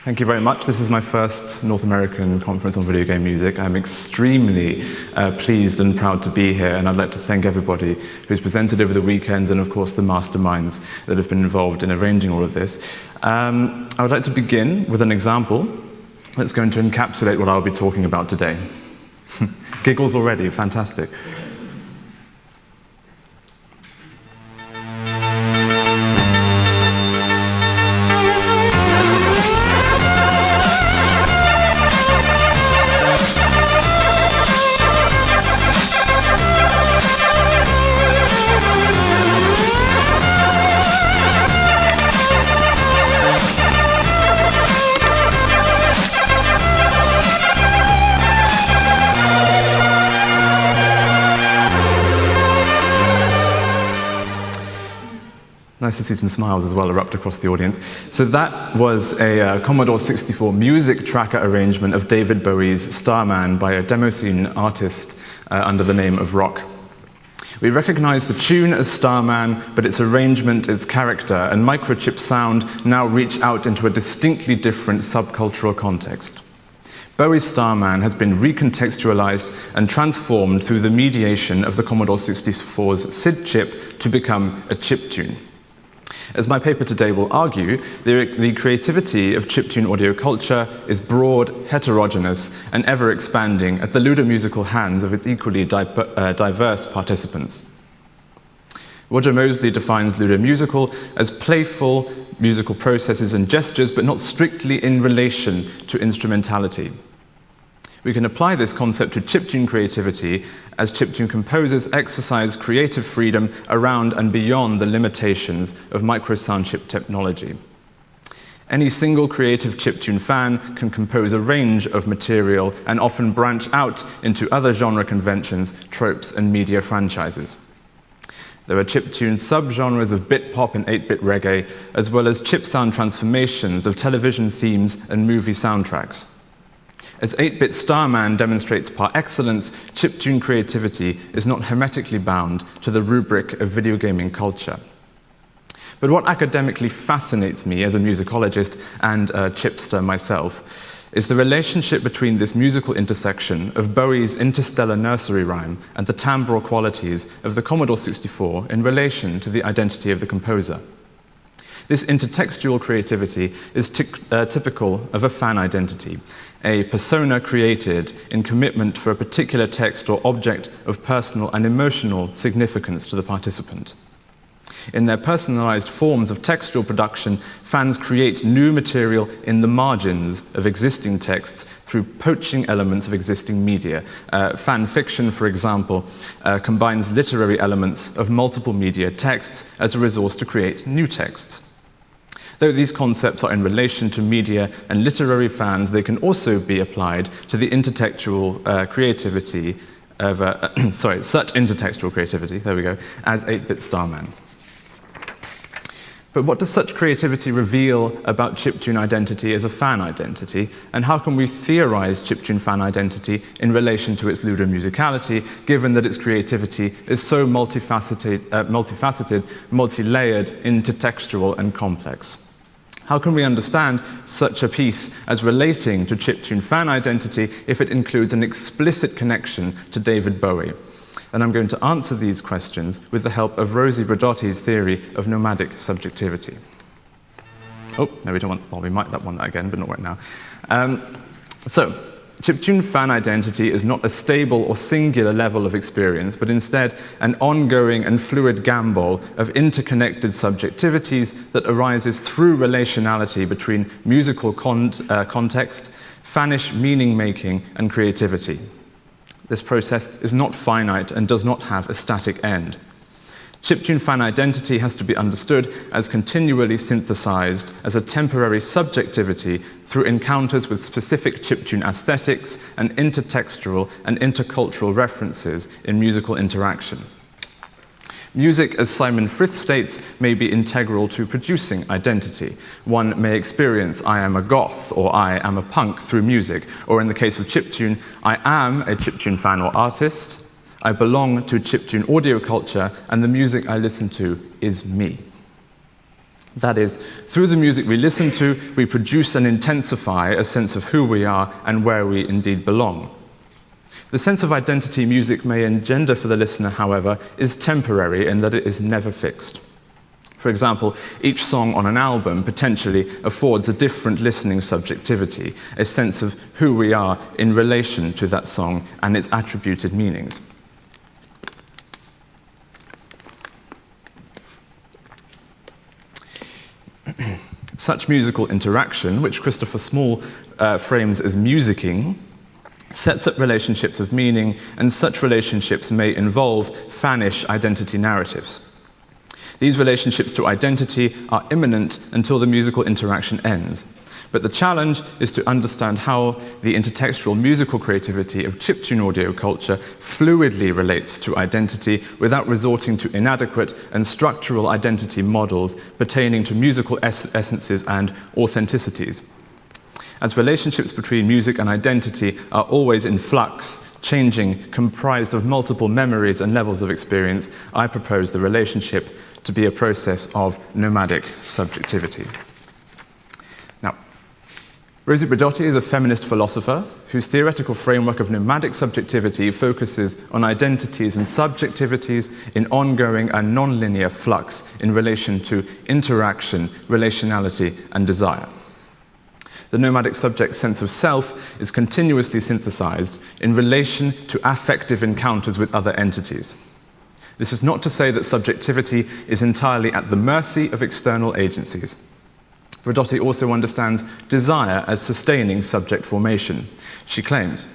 Thank you very much. This is my first North American conference on video game music. I'm extremely pleased and proud to be here, and I'd like to thank everybody who's presented over the weekends and, of course, the masterminds that have been involved in arranging all of this. I would like to begin with an example that's going to encapsulate what I'll be talking about today. Giggles already, fantastic. Nice to see some smiles as well erupt across the audience. So that was a Commodore 64 music tracker arrangement of David Bowie's Starman by a demo scene artist under the name of Rock. We recognize the tune as Starman, but its arrangement, its character, and microchip sound now reach out into a distinctly different subcultural context. Bowie's Starman has been recontextualized and transformed through the mediation of the Commodore 64's SID chip to become a chiptune. As my paper today will argue, the creativity of chiptune audio culture is broad, heterogeneous, and ever-expanding at the Ludomusical hands of its equally diverse participants. Roger Moseley defines Ludomusical as playful musical processes and gestures, but not strictly in relation to instrumentality. We can apply this concept to chiptune creativity as chiptune composers exercise creative freedom around and beyond the limitations of microsound chip technology. Any single creative chiptune fan can compose a range of material and often branch out into other genre conventions, tropes, and media franchises. There are chiptune subgenres of bit pop and 8-bit reggae, as well as chip sound transformations of television themes and movie soundtracks. As 8-bit Starman demonstrates par excellence, chiptune creativity is not hermetically bound to the rubric of video gaming culture. But what academically fascinates me as a musicologist and a chipster myself is the relationship between this musical intersection of Bowie's interstellar nursery rhyme and the timbral qualities of the Commodore 64 in relation to the identity of the composer. This intertextual creativity is typical of a fan identity, a persona created in commitment for a particular text or object of personal and emotional significance to the participant. In their personalized forms of textual production, fans create new material in the margins of existing texts through poaching elements of existing media. Fan fiction, for example, combines literary elements of multiple media texts as a resource to create new texts. Though these concepts are in relation to media and literary fans, they can also be applied to the intertextual creativity of, such intertextual creativity, there we go, as 8-bit Starman. But what does such creativity reveal about chiptune identity as a fan identity, and how can we theorize chiptune fan identity in relation to its ludomusicality, given that its creativity is so multifaceted, multi-layered, intertextual, and complex? How can we understand such a piece as relating to chiptune fan identity if it includes an explicit connection to David Bowie? And I'm going to answer these questions with the help of Rosi Braidotti's theory of nomadic subjectivity. Oh, no, we don't want, well, we might want that again, but not right now. Chiptune fan identity is not a stable or singular level of experience, but instead an ongoing and fluid gamble of interconnected subjectivities that arises through relationality between musical context, fannish meaning-making, and creativity. This process is not finite and does not have a static end. Chiptune fan identity has to be understood as continually synthesized as a temporary subjectivity through encounters with specific chiptune aesthetics and intertextual and intercultural references in musical interaction. Music, as Simon Frith states, may be integral to producing identity. One may experience I am a goth or I am a punk through music, or in the case of chiptune, I am a chiptune fan or artist, I belong to chiptune audio culture, and the music I listen to is me. That is, through the music we listen to, we produce and intensify a sense of who we are and where we indeed belong. The sense of identity music may engender for the listener, however, is temporary in that it is never fixed. For example, each song on an album potentially affords a different listening subjectivity, a sense of who we are in relation to that song and its attributed meanings. Such musical interaction, which Christopher Small frames as musicking, sets up relationships of meaning, and such relationships may involve fannish identity narratives. These relationships to identity are immanent until the musical interaction ends. But the challenge is to understand how the intertextual musical creativity of chiptune audio culture fluidly relates to identity without resorting to inadequate and structural identity models pertaining to musical essences and authenticities. As relationships between music and identity are always in flux, changing, comprised of multiple memories and levels of experience, I propose the relationship to be a process of nomadic subjectivity. Now, Rosi Braidotti is a feminist philosopher whose theoretical framework of nomadic subjectivity focuses on identities and subjectivities in ongoing and non-linear flux in relation to interaction, relationality, and desire. The nomadic subject's sense of self is continuously synthesized in relation to affective encounters with other entities. This is not to say that subjectivity is entirely at the mercy of external agencies. Braidotti also understands desire as sustaining subject formation. She claims,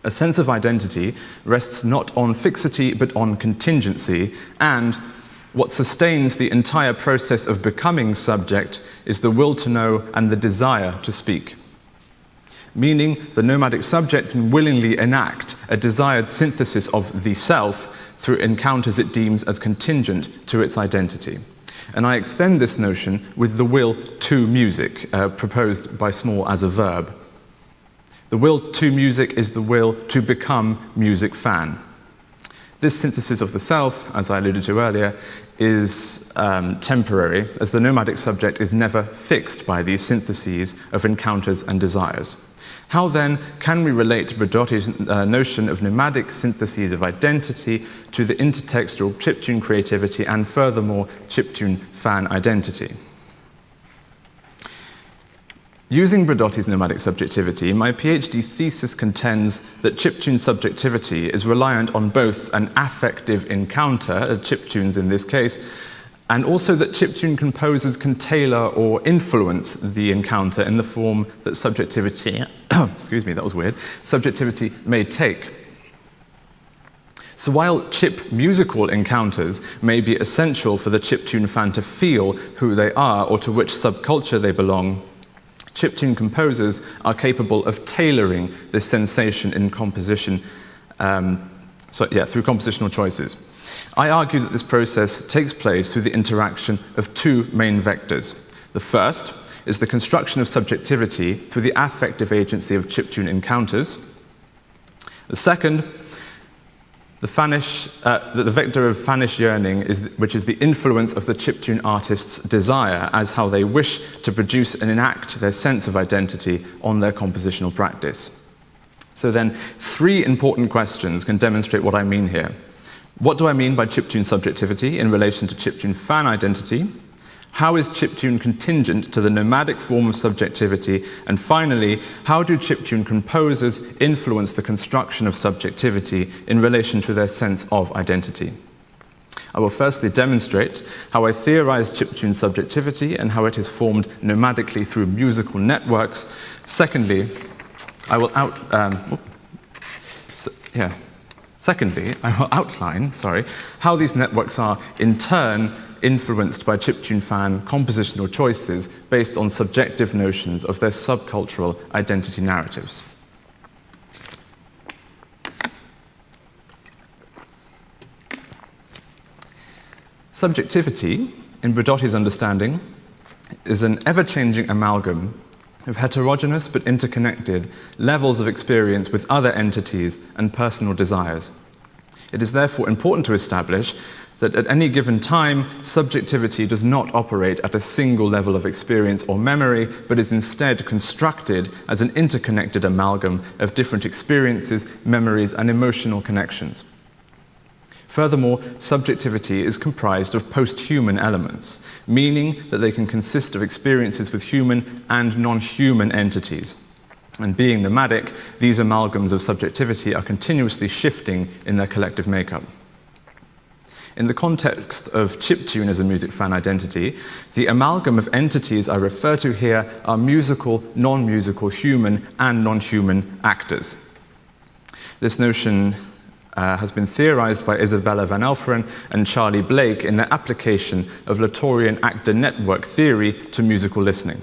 "A sense of identity rests not on fixity but on contingency, and what sustains the entire process of becoming subject is the will to know and the desire to speak." Meaning, the nomadic subject can willingly enact a desired synthesis of the self through encounters it deems as contingent to its identity. And I extend this notion with the will to music, proposed by Small as a verb. The will to music is the will to become music fan. This synthesis of the self, as I alluded to earlier, is temporary, as the nomadic subject is never fixed by these syntheses of encounters and desires. How then can we relate Braidotti's notion of nomadic syntheses of identity to the intertextual chiptune creativity and furthermore chiptune fan identity? Using Braidotti's nomadic subjectivity, my PhD thesis contends that chiptune subjectivity is reliant on both an affective encounter, chiptunes in this case, and also that chiptune composers can tailor or influence the encounter in the form that subjectivity, excuse me, that was weird, subjectivity may take. So while chip musical encounters may be essential for the chiptune fan to feel who they are or to which subculture they belong, chiptune composers are capable of tailoring this sensation in composition, through compositional choices. I argue that this process takes place through the interaction of two main vectors. The first is the construction of subjectivity through the affective agency of chiptune encounters. The second, the vector of fannish yearning, which is the influence of the chiptune artist's desire as how they wish to produce and enact their sense of identity on their compositional practice. So then, three important questions can demonstrate what I mean here. What do I mean by chiptune subjectivity in relation to chiptune fan identity? How is chiptune contingent to the nomadic form of subjectivity? And finally, how do chiptune composers influence the construction of subjectivity in relation to their sense of identity? I will firstly demonstrate how I theorize chiptune subjectivity and how it is formed nomadically through musical networks. Secondly, I will outline how these networks are, in turn, influenced by chiptune fan compositional choices based on subjective notions of their subcultural identity narratives. Subjectivity, in Braidotti's understanding, is an ever-changing amalgam of heterogeneous but interconnected levels of experience with other entities and personal desires. It is therefore important to establish that at any given time, subjectivity does not operate at a single level of experience or memory, but is instead constructed as an interconnected amalgam of different experiences, memories, and emotional connections. Furthermore, subjectivity is comprised of post-human elements, meaning that they can consist of experiences with human and non-human entities. And being nomadic, these amalgams of subjectivity are continuously shifting in their collective makeup. In the context of chiptune as a music fan identity, the amalgam of entities I refer to here are musical, non-musical, human, and non-human actors. This notion has been theorized by Isabella van Elferen and Charlie Blake in their application of Latourian actor network theory to musical listening.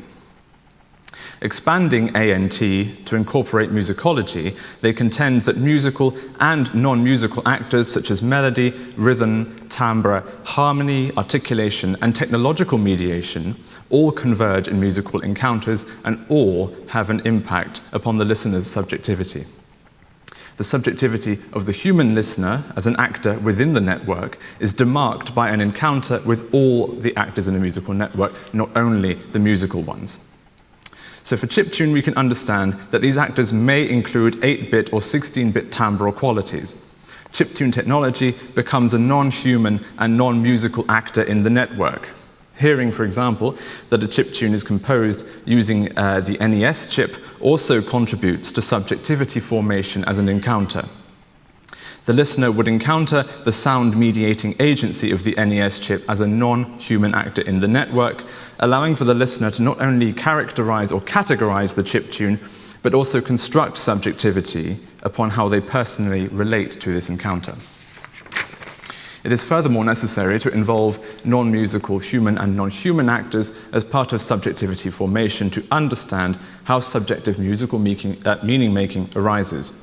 Expanding ANT to incorporate musicology, they contend that musical and non-musical actors such as melody, rhythm, timbre, harmony, articulation, and technological mediation all converge in musical encounters and all have an impact upon the listener's subjectivity. The subjectivity of the human listener as an actor within the network is demarked by an encounter with all the actors in a musical network, not only the musical ones. So for chiptune, we can understand that these actors may include 8-bit or 16-bit timbral qualities. Chiptune technology becomes a non-human and non-musical actor in the network. Hearing, for example, that a chiptune is composed using the NES chip also contributes to subjectivity formation as an encounter. The listener would encounter the sound-mediating agency of the NES chip as a non-human actor in the network, allowing for the listener to not only characterize or categorize the chiptune, but also construct subjectivity upon how they personally relate to this encounter. It is furthermore necessary to involve non-musical human and non-human actors as part of subjectivity formation to understand how subjective musical meaning-making arises.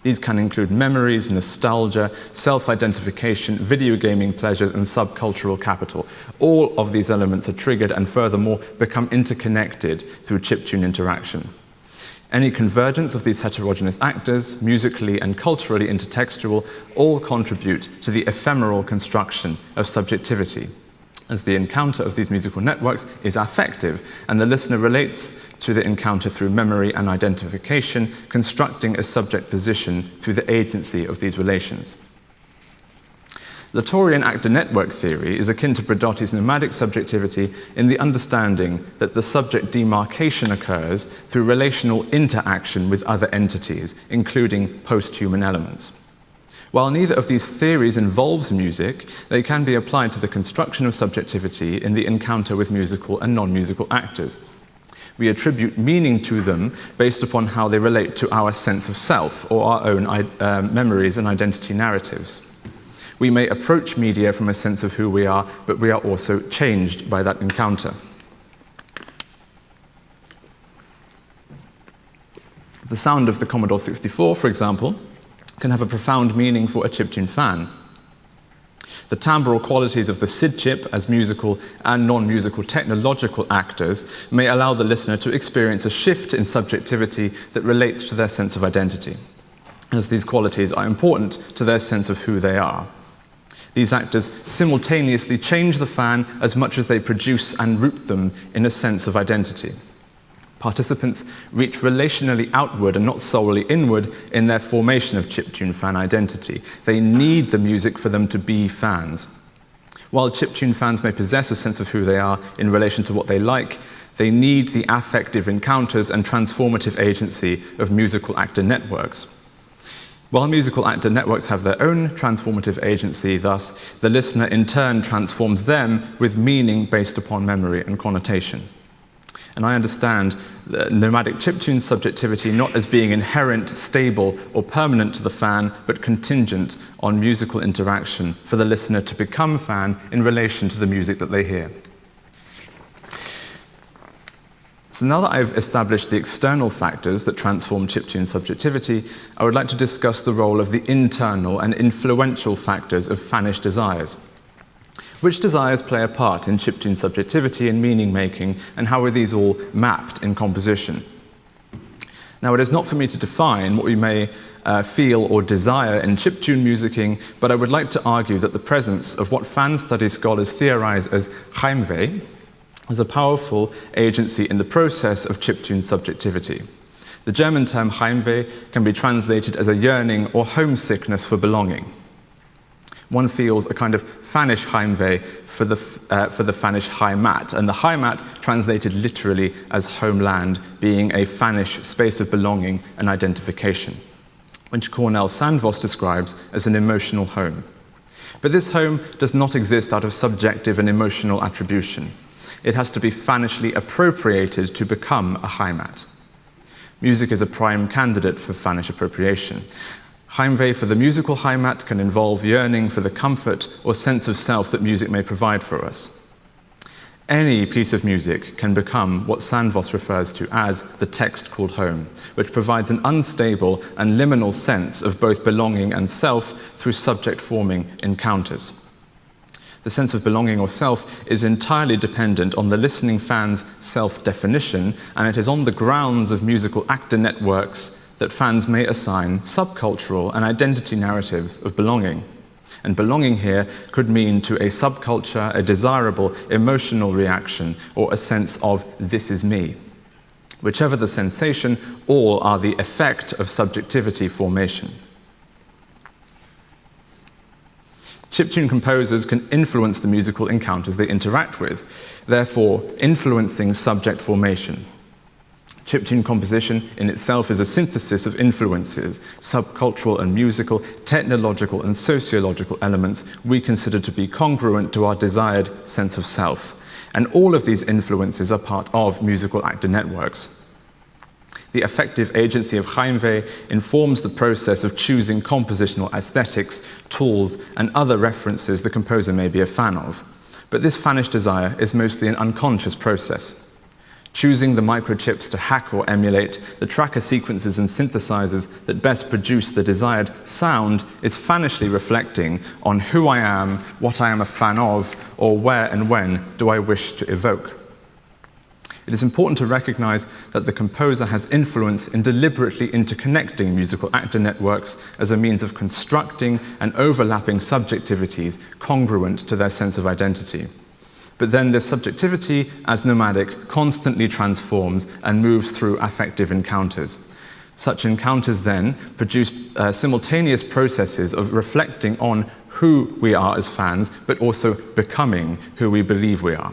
These can include memories, nostalgia, self-identification, video gaming pleasures, and subcultural capital. All of these elements are triggered and furthermore become interconnected through chiptune interaction. Any convergence of these heterogeneous actors, musically and culturally intertextual, all contribute to the ephemeral construction of subjectivity, as the encounter of these musical networks is affective, and the listener relates to the encounter through memory and identification, constructing a subject position through the agency of these relations. Latourian actor network theory is akin to Braidotti's nomadic subjectivity in the understanding that the subject demarcation occurs through relational interaction with other entities, including post-human elements. While neither of these theories involves music, they can be applied to the construction of subjectivity in the encounter with musical and non-musical actors. We attribute meaning to them based upon how they relate to our sense of self or our own memories and identity narratives. We may approach media from a sense of who we are, but we are also changed by that encounter. The sound of the Commodore 64, for example, can have a profound meaning for a chiptune fan. The timbral qualities of the SID chip as musical and non-musical technological actors may allow the listener to experience a shift in subjectivity that relates to their sense of identity, as these qualities are important to their sense of who they are. These actors simultaneously change the fan as much as they produce and root them in a sense of identity. Participants reach relationally outward and not solely inward in their formation of chiptune fan identity. They need the music for them to be fans. While chiptune fans may possess a sense of who they are in relation to what they like, they need the affective encounters and transformative agency of musical actor networks. While musical actor networks have their own transformative agency, thus, the listener in turn transforms them with meaning based upon memory and connotation. And I understand the nomadic chiptune subjectivity not as being inherent, stable, or permanent to the fan, but contingent on musical interaction for the listener to become fan in relation to the music that they hear. So now that I've established the external factors that transform chiptune subjectivity, I would like to discuss the role of the internal and influential factors of fannish desires. Which desires play a part in chiptune subjectivity and meaning making, and how are these all mapped in composition? Now, it is not for me to define what we may feel or desire in chiptune musicking, but I would like to argue that the presence of what fan studies scholars theorize as Heimweh is a powerful agency in the process of chiptune subjectivity. The German term Heimweh can be translated as a yearning or homesickness for belonging. One feels a kind of fannish Heimweh for the fannish Heimat, and the Heimat translated literally as homeland, being a fannish space of belonging and identification, which Cornel Sandvoss describes as an emotional home. But this home does not exist out of subjective and emotional attribution. It has to be fannishly appropriated to become a Heimat. Music is a prime candidate for fannish appropriation. Heimweh for the musical Heimat can involve yearning for the comfort or sense of self that music may provide for us. Any piece of music can become what Sandvoss refers to as the text called home, which provides an unstable and liminal sense of both belonging and self through subject-forming encounters. The sense of belonging or self is entirely dependent on the listening fan's self-definition, and it is on the grounds of musical actor networks that fans may assign subcultural and identity narratives of belonging. And belonging here could mean to a subculture a desirable emotional reaction or a sense of "this is me." Whichever the sensation, all are the effect of subjectivity formation. Chiptune composers can influence the musical encounters they interact with, therefore influencing subject formation. Chiptune composition in itself is a synthesis of influences, subcultural and musical, technological and sociological elements we consider to be congruent to our desired sense of self. And all of these influences are part of musical actor networks. The affective agency of Heimweh informs the process of choosing compositional aesthetics, tools, and other references the composer may be a fan of. But this fannish desire is mostly an unconscious process. Choosing the microchips to hack or emulate the tracker sequences and synthesizers that best produce the desired sound is fannishly reflecting on who I am, what I am a fan of, or where and when do I wish to evoke. It is important to recognize that the composer has influence in deliberately interconnecting musical actor networks as a means of constructing and overlapping subjectivities congruent to their sense of identity. But then this subjectivity, as nomadic, constantly transforms and moves through affective encounters. Such encounters then produce simultaneous processes of reflecting on who we are as fans, but also becoming who we believe we are.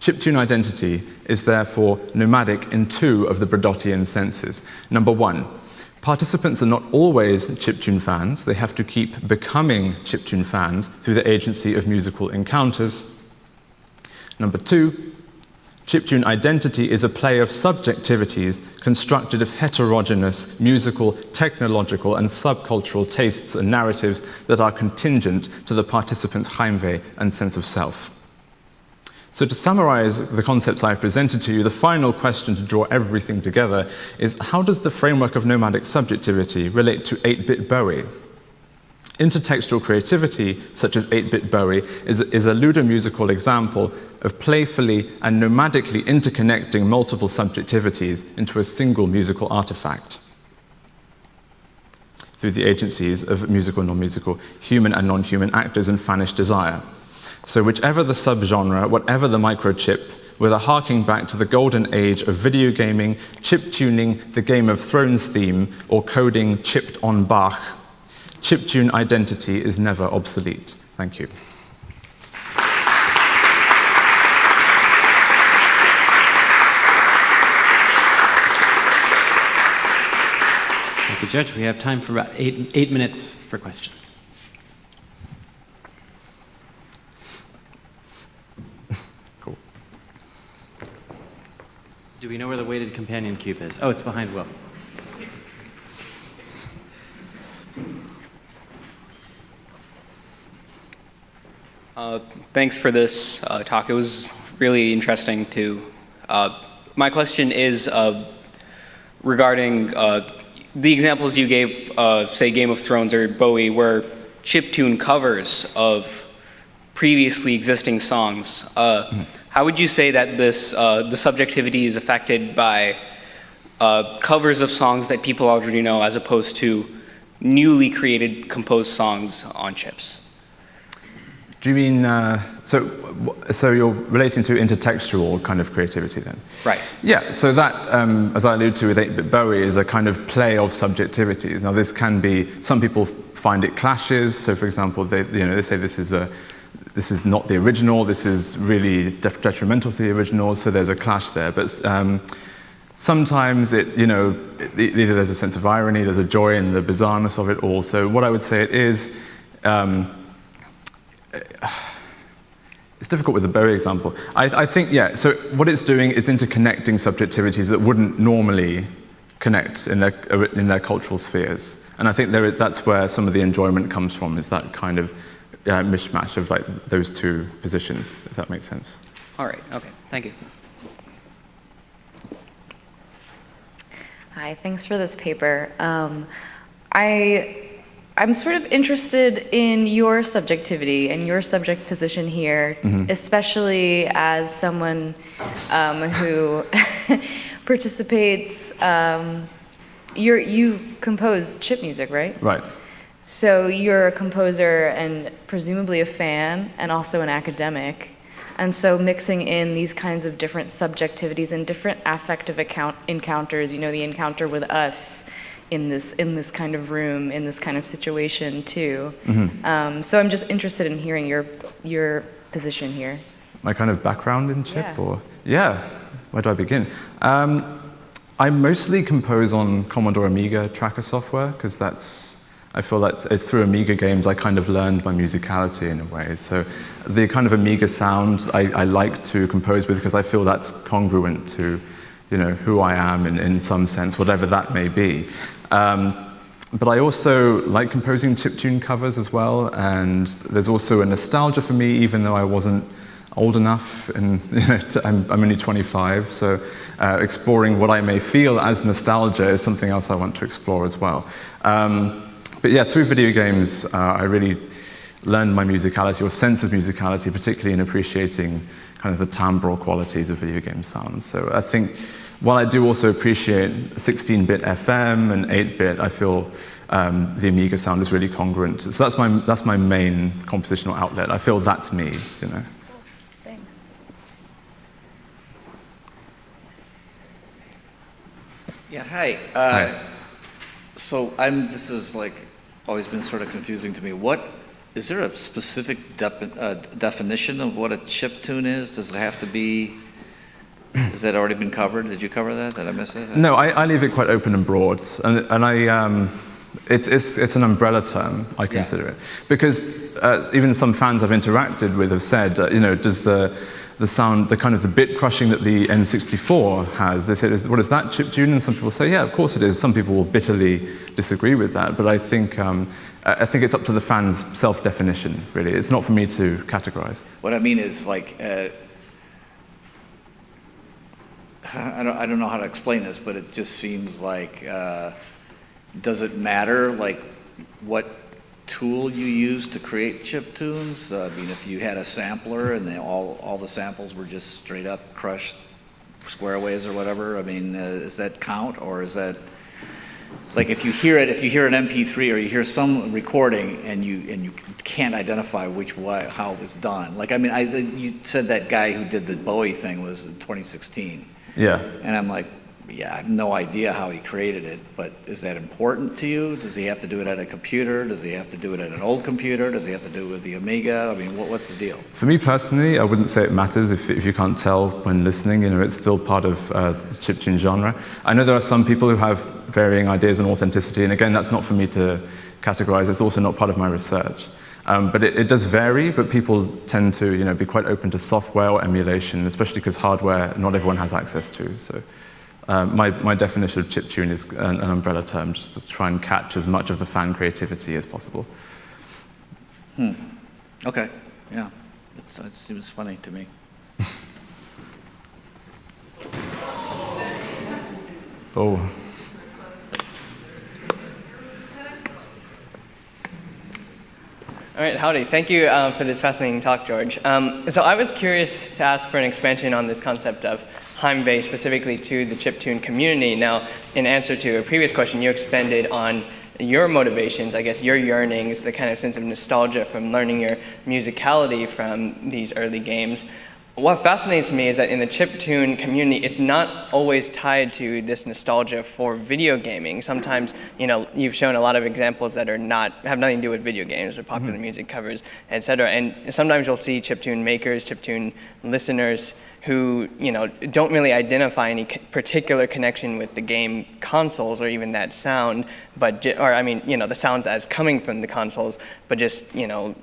Chiptune identity is therefore nomadic in two of the Braidottian senses. Number one, participants are not always chiptune fans. They have to keep becoming chiptune fans through the agency of musical encounters. Number two, chiptune identity is a play of subjectivities constructed of heterogeneous musical, technological, and subcultural tastes and narratives that are contingent to the participant's Heimweh and sense of self. So to summarize the concepts I've presented to you, the final question to draw everything together is, how does the framework of nomadic subjectivity relate to 8-bit Bowie? Intertextual creativity, such as 8-bit Bowie, is a ludomusical example of playfully and nomadically interconnecting multiple subjectivities into a single musical artifact through the agencies of musical and non-musical, human and non-human actors and fannish desire. So whichever the subgenre, whatever the microchip, whether harking back to the golden age of video gaming, chip-tuning the Game of Thrones theme, or coding chipped on Bach, chiptune identity is never obsolete. Thank you. Thank you, Judge. We have time for about eight minutes for questions. Do we know where the weighted companion cube is? Oh, it's behind Will. Thanks for this talk. It was really interesting too. My question is regarding the examples you gave, say Game of Thrones or Bowie, were chiptune covers of previously existing songs. How would you say that this the subjectivity is affected by covers of songs that people already know as opposed to newly created, composed songs on chips. Do you mean, so you're relating to intertextual kind of creativity then? Right. Yeah, so that, as I alluded to with 8-bit Bowie, is a kind of play of subjectivities. Now this can be, some people find it clashes, so for example, they say this is not the original, this is really detrimental to the original, so there's a clash there. But sometimes either there's a sense of irony, there's a joy in the bizarreness of it all. So what I would say it is, it's difficult with the Bowie example. I think, yeah, so what it's doing is interconnecting subjectivities that wouldn't normally connect in their cultural spheres. And I think that's where some of the enjoyment comes from, is that kind of mishmash of like those two positions, if that makes sense. All right, okay, thank you. Hi, thanks for this paper. I'm sort of interested in your subjectivity and your subject position here, especially as someone who participates. You compose chip music, right? Right. So you're a composer and presumably a fan and also an academic. And so mixing in these kinds of different subjectivities and different affective encounters, the encounter with us, in this kind of room, in this kind of situation too. So I'm just interested in hearing your position here. My kind of background in chip, Yeah. Where do I begin? I mostly compose on Commodore Amiga tracker software, because I feel that it's through Amiga games I kind of learned my musicality in a way. So the kind of Amiga sound I like to compose with, because I feel that's congruent to who I am in some sense, whatever that may be. But I also like composing chiptune covers as well, and there's also a nostalgia for me, even though I wasn't old enough, and I'm only 25, so exploring what I may feel as nostalgia is something else I want to explore as well. But yeah, through video games, I really learned my musicality, or sense of musicality, particularly in appreciating kind of the timbral qualities of video game sounds. So I think, while I do also appreciate 16-bit FM and 8-bit, I feel the Amiga sound is really congruent. So that's my main compositional outlet. I feel that's me, Cool. Thanks. Yeah, hi. Hi. So this is like always been sort of confusing to me. Is there a specific definition of what a chiptune is? Does it have to be? Has that already been covered? Did you cover that? Did I miss it? No, I leave it quite open and broad, and it's an umbrella term, I consider it, because even some fans I've interacted with have said, does the sound, the kind of the bit crushing that the N64 has, they say, what is that chiptune? And some people say, yeah, of course it is. Some people will bitterly disagree with that, but I think it's up to the fan's self-definition, really. It's not for me to categorize. What I mean is, like, I don't know how to explain this, but it just seems like, does it matter, like, what tool you use to create chiptunes? I mean, if you had a sampler and all the samples were just straight up crushed square waves or whatever, I mean, does that count, or is that, like, if you hear an MP3 or you hear some recording and you can't identify how it was done? Like, I mean, you said that guy who did the Bowie thing was in 2016. Yeah. And I'm like, yeah, I have no idea how he created it, but is that important to you? Does he have to do it at a computer? Does he have to do it at an old computer? Does he have to do it with the Amiga? I mean, what's the deal? For me personally, I wouldn't say it matters if you can't tell when listening. It's still part of the chiptune genre. I know there are some people who have varying ideas on authenticity, and again, that's not for me to categorize. It's also not part of my research. But it does vary, but people tend to be quite open to software or emulation, especially because hardware not everyone has access to. So my definition of chiptune is an umbrella term, just to try and catch as much of the fan creativity as possible. Okay, yeah, it seems funny to me. Oh. All right, howdy. Thank you for this fascinating talk, George. So I was curious to ask for an expansion on this concept of Heimweh specifically to the chiptune community. Now, in answer to a previous question, you expanded on your motivations, I guess your yearnings, the kind of sense of nostalgia from learning your musicality from these early games. What fascinates me is that in the chiptune community, it's not always tied to this nostalgia for video gaming. Sometimes, you've shown a lot of examples that have nothing to do with video games or popular music covers, etc. And sometimes you'll see chiptune makers, chiptune listeners who, don't really identify any particular connection with the game consoles or even that sound, the sounds as coming from the consoles, but just,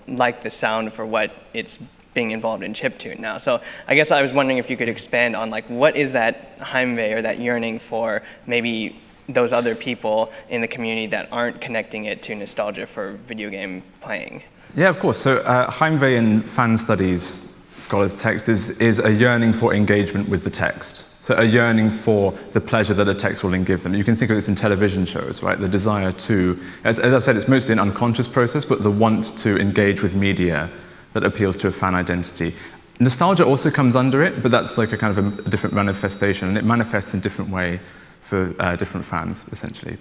like the sound for what it's being involved in chiptune now. So I guess I was wondering if you could expand on what is that Heimweh or that yearning for maybe those other people in the community that aren't connecting it to nostalgia for video game playing? Yeah, of course. So Heimweh in fan studies scholars' text is a yearning for engagement with the text. So a yearning for the pleasure that a text will give them. You can think of this in television shows, right? The desire to, as I said, it's mostly an unconscious process, but the want to engage with media that appeals to a fan identity. Nostalgia also comes under it, but that's like a kind of a different manifestation, and it manifests in a different way for different fans, essentially.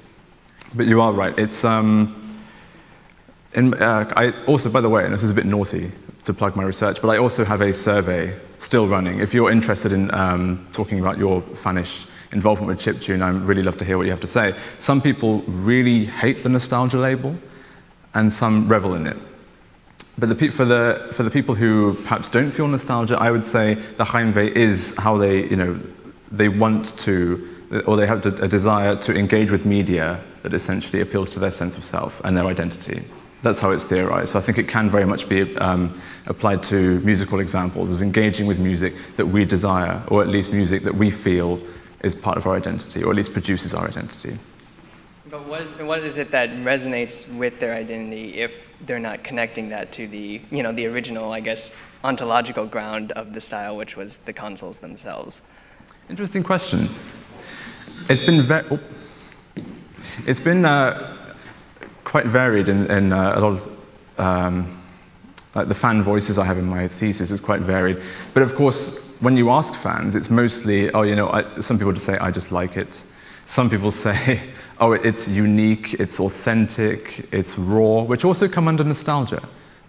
But you are right. It's I also, by the way, and this is a bit naughty to plug my research, but I also have a survey still running. If you're interested in talking about your fannish involvement with chiptune, I'd really love to hear what you have to say. Some people really hate the nostalgia label, and some revel in it. But for the people who perhaps don't feel nostalgia, I would say the Heimweh is how they want to, or they have a desire to engage with media that essentially appeals to their sense of self and their identity. That's how it's theorized. So I think it can very much be applied to musical examples as engaging with music that we desire, or at least music that we feel is part of our identity, or at least produces our identity. But what is it that resonates with their identity if they're not connecting that to the the original, I guess, ontological ground of the style, which was the consoles themselves? Interesting question. It's been quite varied in a lot of like the fan voices I have in my thesis is quite varied. But of course, when you ask fans, it's mostly, some people just say, I just like it. Some people say, oh, it's unique, it's authentic, it's raw, which also come under nostalgia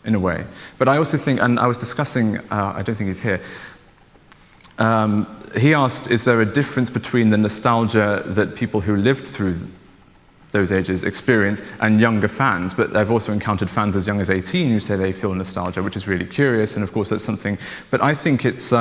in a way. But I also think, and I was discussing, I don't think he's here, he asked, is there a difference between the nostalgia that people who lived through those ages experience and younger fans? But I've also encountered fans as young as 18 who say they feel nostalgia, which is really curious, and of course that's something, but I think it's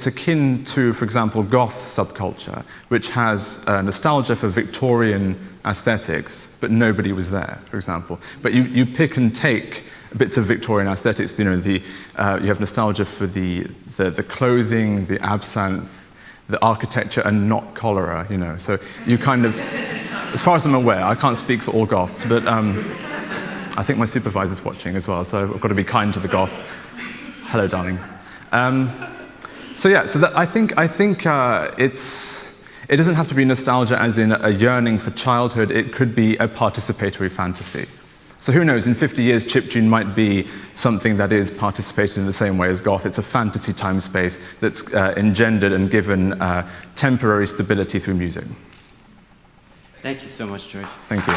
akin to, for example, goth subculture, which has nostalgia for Victorian aesthetics, but nobody was there, for example. But you pick and take bits of Victorian aesthetics. You have nostalgia for the clothing, the absinthe, the architecture, and not cholera. So you kind of, as far as I'm aware, I can't speak for all goths, but I think my supervisor's watching as well, so I've got to be kind to the goths. Hello, darling. I think it doesn't have to be nostalgia as in a yearning for childhood. It could be a participatory fantasy. So who knows, in 50 years, chiptune might be something that is participated in the same way as goth. It's a fantasy time space that's engendered and given temporary stability through music. Thank you so much, George. Thank you.